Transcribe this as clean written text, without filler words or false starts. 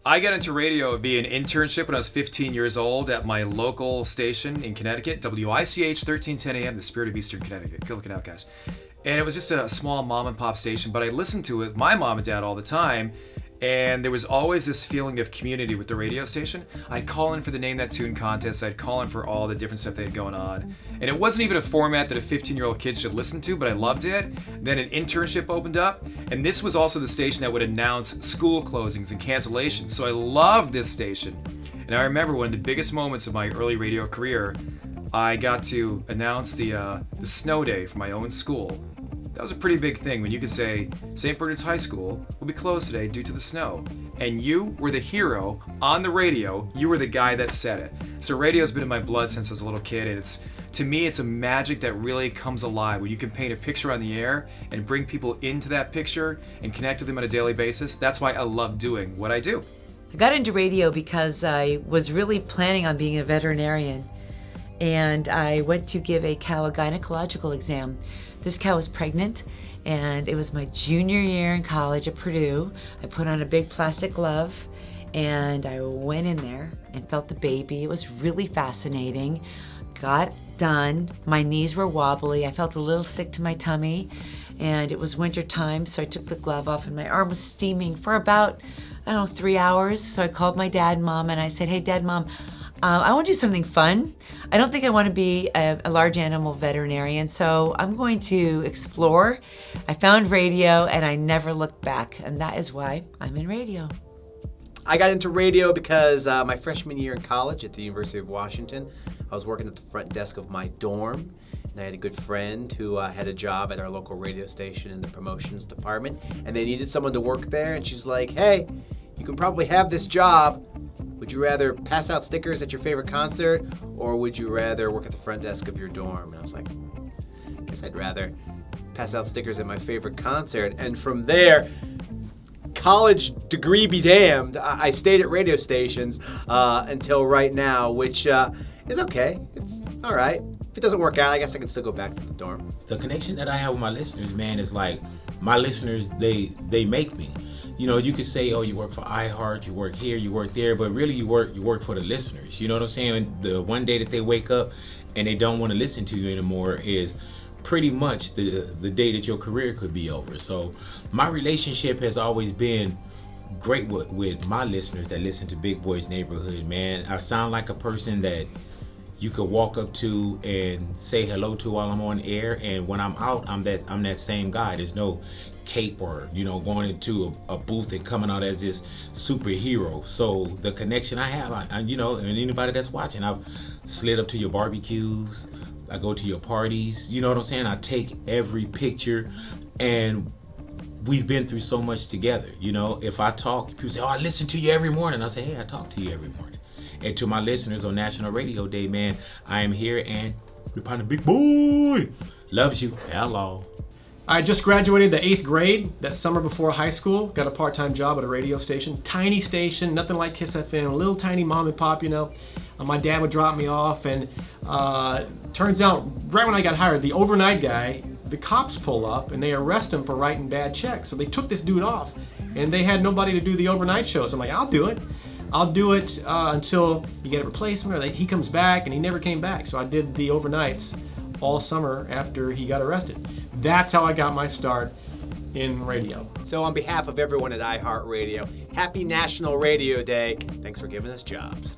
I got into radio via an internship when I was 15 years old at my local station in Connecticut, WICH 1310 AM, the Spirit of Eastern Connecticut. Go look it out, guys. And it was just a small mom and pop station, but I listened to it with my mom and dad all the time. And there was always this feeling of community with the radio station. I'd call in for the Name That Tune contest. I'd call in for all the different stuff they had going on. And it wasn't even a format that a 15-year-old kid should listen to, but I loved it. Then an internship opened up. And this was also the station that would announce school closings and cancellations. So I loved this station. And I remember one of the biggest moments of my early radio career, I got to announce the snow day for my own school. That was a pretty big thing when you could say, St. Bernard's High School will be closed today due to the snow. And you were the hero on the radio. You were the guy that said it. So radio's been in my blood since I was a little kid, and to me, it's a magic that really comes alive when you can paint a picture on the air and bring people into that picture and connect with them on a daily basis. That's why I love doing what I do. I got into radio because I was really planning on being a veterinarian, and I went to give a cow a gynecological exam. This cow was pregnant, and it was my junior year in college at Purdue. I put on a big plastic glove, and I went in there and felt the baby. It was really fascinating. Got done. My knees were wobbly. I felt a little sick to my tummy, and it was winter time, so I took the glove off, and my arm was steaming for about, 3 hours. So I called my dad and mom, and I said, hey, Dad, Mom, I want to do something fun. I don't think I want to be a large animal veterinarian, so I'm going to explore. I found radio, and I never looked back, and that is why I'm in radio. I got into radio because my freshman year in college at the University of Washington, I was working at the front desk of my dorm, and I had a good friend who had a job at our local radio station in the promotions department, and they needed someone to work there, and she's like, hey, you can probably have this job. Would you rather pass out stickers at your favorite concert, or would you rather work at the front desk of your dorm? And I was like, I guess I'd rather pass out stickers at my favorite concert. And from there, college degree be damned, I stayed at radio stations until right now, which is okay. It's all right. If it doesn't work out, I guess I can still go back to the dorm. The connection that I have with my listeners, man, is like my listeners, they make me. You know, you could say, oh, you work for iHeart, you work here, you work there, but really you work for the listeners. You know what I'm saying? The one day that they wake up and they don't want to listen to you anymore is pretty much the day that your career could be over. So my relationship has always been great with my listeners that listen to Big Boy's Neighborhood, man. I sound like a person that you could walk up to and say hello to while I'm on air, and when I'm out, I'm that same guy. There's no cape or going into a booth and coming out as this superhero. So the connection I have, and anybody that's watching, I've slid up to your barbecues, I go to your parties, you know what I'm saying? I take every picture, and we've been through so much together. If I talk, people say, oh, I listen to you every morning. I say, hey, I talk to you every morning. And to my listeners on National Radio Day, man, I am here, and your partner Big Boy loves you. Hello. I just graduated the 8th grade that summer before high school. Got a part-time job at a radio station. Tiny station, nothing like KIIS FM, a little tiny mom and pop, My dad would drop me off, and turns out, right when I got hired, the overnight guy, the cops pull up, and they arrest him for writing bad checks. So they took this dude off, and they had nobody to do the overnight show. So I'm like, I'll do it until you get a replacement, or he comes back, and he never came back. So I did the overnights all summer after he got arrested. That's how I got my start in radio. So on behalf of everyone at iHeartRadio, happy National Radio Day. Thanks for giving us jobs.